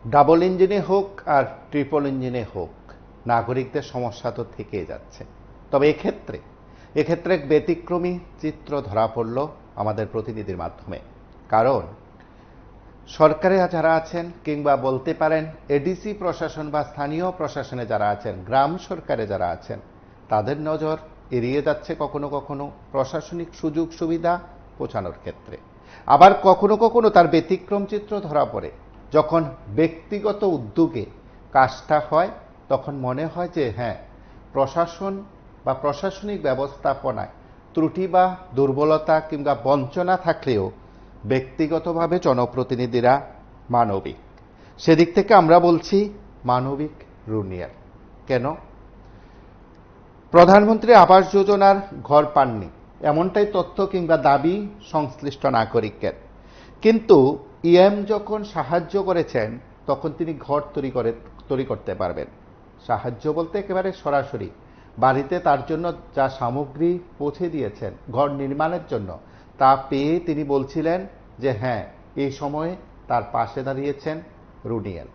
Double ইঞ্জিনে হোক আর triple ইঞ্জিনে হোক, নাগরিকদের সমস্যা তো থেকেই যাচ্ছে। তবে এক্ষেত্রে এক ব্যতিক্রমী চিত্র ধরা পড়ল আমাদের প্রতিনিধির মাধ্যমে। কারণ সরকারে যারা আছেন, কিংবা বলতে পারেন এডিসি প্রশাসন বা স্থানীয় প্রশাসনে যারা আছেন, গ্রাম সরকারে যারা আছেন, তাদের নজর এড়িয়ে যাচ্ছে কখনো কখনো প্রশাসনিক সুযোগ সুবিধা পৌঁছানোর ক্ষেত্রে। আবার কখনো কখনো তার ব্যতিক্রম চিত্র ধরা পড়ে যখন ব্যক্তিগত উদ্যোগে কাজটা হয়, তখন মনে হয় যে হ্যাঁ, প্রশাসন বা প্রশাসনিক ব্যবস্থাপনায় ত্রুটি বা দুর্বলতা কিংবা বঞ্চনা থাকলেও ব্যক্তিগতভাবে জনপ্রতিনিধিরা মানবিক। সেদিক থেকে আমরা বলছি মানবিক রুনিয়ার। কেন? প্রধানমন্ত্রী আবাস যোজনার ঘর পাননি এমনটাই তথ্য কিংবা দাবি সংশ্লিষ্ট নাগরিকের, কিন্তু ইএম যখন সাহায্য করেছেন তখন তিনি ঘর তৈরি করতে পারবেন। সাহায্য বলতে একেবারে সরাসরি বাড়িতে তার জন্য যা সামগ্রী পৌঁছে দিয়েছেন ঘর নির্মাণের জন্য, তা পেয়ে তিনি বলছিলেন যে হ্যাঁ, এই সময়ে তার পাশে দাঁড়িয়েছেন রুনিয়েল।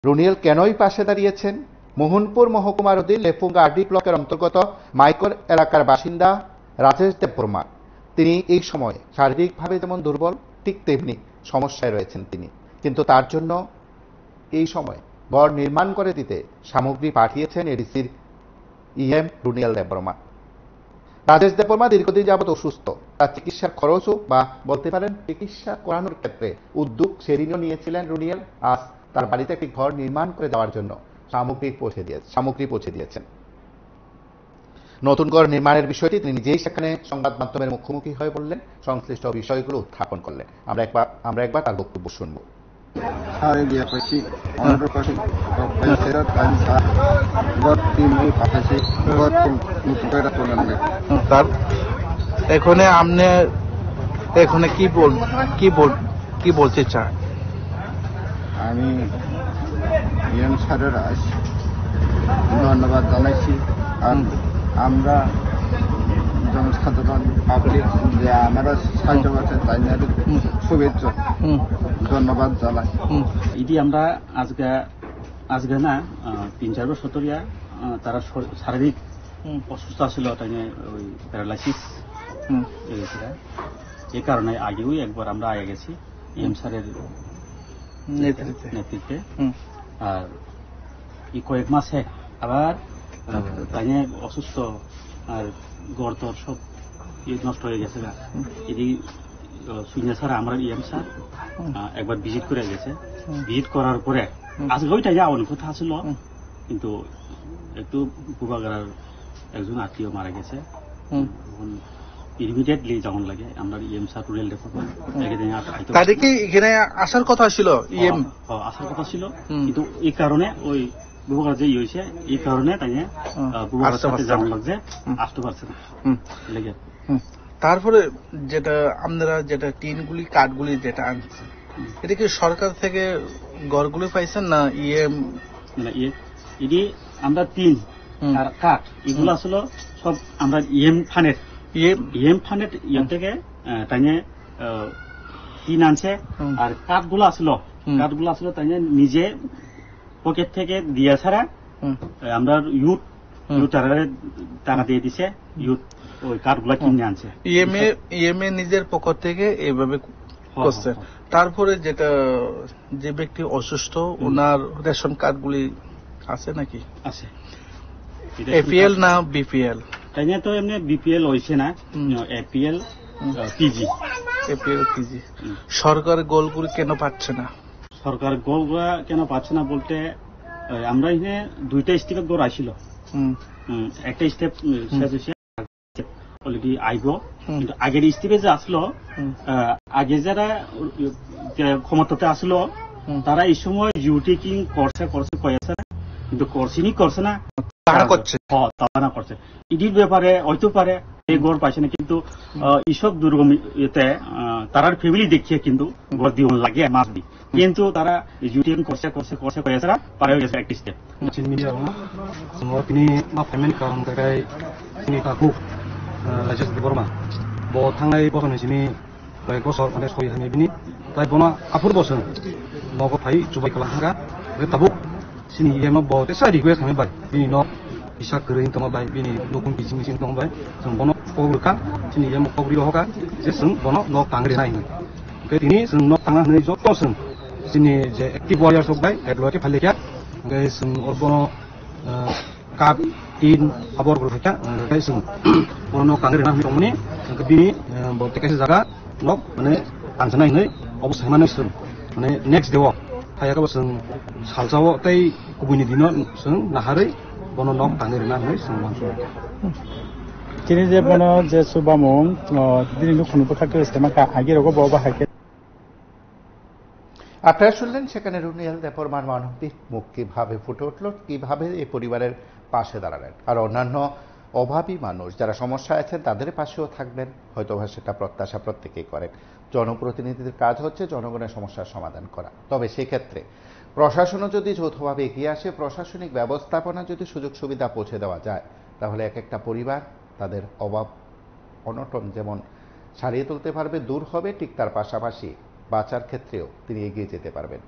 রুনিয়েল কেনই পাশে দাঁড়িয়েছেন? মোহনপুর মহকুমার অধীন লেফুঙ্গা আরডি ব্লকের অন্তর্গত মাইকর এলাকার বাসিন্দা রাজেশ দেববর্মা। তিনি এই সময় শারীরিকভাবে যেমন দুর্বল, ঠিক তেমনি সমস্যায় রয়েছেন তিনি, কিন্তু তার জন্য এই সময় ঘর নির্মাণ করে দিতে সামগ্রী পাঠিয়েছেন এডিসির ইএম রুনিয়েল দেববর্মা। রাজেশ দেববর্মা দীর্ঘদিন যাবৎ অসুস্থ। তার চিকিৎসার খরচও বা বলতে পারেন চিকিৎসা করানোর ক্ষেত্রে উদ্যোগ সেদিনও নিয়েছিলেন রুনিয়েল। আজ তার বাড়িতে একটি ঘর নির্মাণ করে দেওয়ার জন্য সামগ্রী পৌঁছে দিয়েছেন। নতুন ঘর নির্মাণের বিষয়টি তিনি নিজেই সেখানে সংবাদ মাধ্যমের মুখোমুখি হয়ে বললেন, সংশ্লিষ্ট বিষয়গুলো উত্থাপন করলেন। আমরা একবার তার বক্তব্য শুনব। এখানে কি বলতে চান? আমি ইএম স্যারের ধন্যবাদ জানাইছি। আর আমরা জনসাধারণ পাবলিক যে আমরা সাহায্য করছে তাই শুভেচ্ছা ধন্যবাদ জানাই। এটি আমরা আজকে না 3-4 বছর ধরিয়া তারা শারীরিক অসুস্থ ছিল, তাই ওই প্যারালাইসিস এই কারণে আগেও একবার আমরা আগে গেছি ইএম স্যারের নেতৃত্বে। আর এই কয়েক মাসে আবার তাই অসুস্থ, আর গড় তর সব নষ্ট হয়ে গেছে। এটি শুনে স্যার আমরা ইএম স্যার একবার ভিজিট করে গেছে। ভিজিট করার পরে আজকে ওইটাই অনেক কথা ছিল, কিন্তু একটু বুবাগার একজন আত্মীয় মারা গেছে। ইমিডিয়েটলি যেমন লাগে আমরা ইএম স্যার রুরাল তাদেরকে এখানে আসার কথা ছিল, ইএম আসার কথা ছিল, কিন্তু এই কারণে ওই বুবাগার যে হয়েছে এই কারণে তাই বুবাগার সাথে যেমন লাগছে আসতে পারছে না লেগে। তারপরে যেটা টিনগুলি কাঠগুলি যেটা আনছে, এটা কি সরকার থেকে ঘরগুলি পাইছেন না ইএম? এটি আমরা টিন আর কাঠ এগুলো আসলে সব আমরা ইএম ফান্ডের ইয়ে থেকে তাই টিন আনছে। আর কাঠগুলো আসলো তাই নিজে পকেট থেকে দিয়ে ছাড়া আমরা ইউথ টাকা দিয়ে দিছে, ইউথ ওই কাঠগুলা কিনে আনছে। ইএম এ নিজের পকেট থেকে এইভাবে করছে। তারপরে যে ব্যক্তি অসুস্থ ওনার রেশন কার্ডগুলি আছে নাকি? আছে। এপিএল না বিপিএল? তাই তো এমনি বিপিএল হয়েছে না, এপিএল পিজি। সরকার গোলগুলি কেন পাচ্ছে না? সরকার গোলগুলা কেন পাচ্ছে না বলতে, আমরা এখানে 2টা স্টেপে গোল আসছিল। একটা স্টেপ শেষ হয়েছে অলরেডি আইব, কিন্তু আগের স্টেপে যে আসলো, আগে যারা ক্ষমতাতে আসলো তারা এই সময় ইউটিকিং করছে কয়েছে না, কিন্তু করছে না, তারা করছে। ইডির ব্যাপারে হয়তো পারে এই গড় পাইছে না, কিন্তু এইসব দুর্গম ইয়েতে তারার ফ্যামিলি দেখিয়ে কিন্তু গড় দিয়ে লাগে মাস দি, কিন্তু তারা ইউটিকিং করছে কয়েছে না, পারে হয়ে গেছে একটি স্টেপ। তিনি পেমেন্ট কারণ थाखाय जोंनि काखौ राजेश देबबर्मा थांनाय बोसोरनि कয়েक বছর মানে সহিহানি বিনি তাই বনা আফুর বছর nogo pai cubai kalang hanga ke tabuk sini yema bo te sa request kami bai bini no bisa kerein tama bai bini nokun bising bising tama bai sung bono kogruka sini yema kogri hoka je sung bono no tangre nai ke tini sung no tanga nei jo to sung sini je active warrior sok bai edlo ke phale kya ke sung or bono kap tin abor guru kya ke sung bono no tangre nai tomni ke bini bo te ke jaga nok mane anjana nei obosai mane sung mane next day 하야가 무슨 살자워 때이 구분이 되는 무슨 나하를 번호 넉 당내리나 하는 상황. 그니 제 번호 제 수바몽 দিনে কোনো প্রকার করেছে মাকা আগের ওগো বাবা হাকে আপনারা শুনলেন সেখানে রুনিয়াল দেপরমার মানবিক মুখ কিভাবে ফুটে উঠল, কিভাবে এই পরিবারের পাশে দাঁড়ালেন, আর অন্যান্য অভাবী মানুষ যারা সমস্যায় আছেন তাদের পাশেও থাকবেন, হয়তো সেটা প্রত্যাশা প্রত্যেকেই করেন। জনপ্রতিনিধিদের কাজ হচ্ছে জনগণের সমস্যার সমাধান করা। তবে সেক্ষেত্রে প্রশাসনও যদি যৌথভাবে এগিয়ে আসে, প্রশাসনিক ব্যবস্থাপনা যদি সুযোগ সুবিধা পৌঁছে দেওয়া যায়, তাহলে এক একটা পরিবার তাদের অভাব অনটন যেমন সারিয়ে তুলতে পারবে, দূর হবে, ঠিক তার পাশাপাশি বাঁচার ক্ষেত্রেও তিনি এগিয়ে যেতে পারবেন।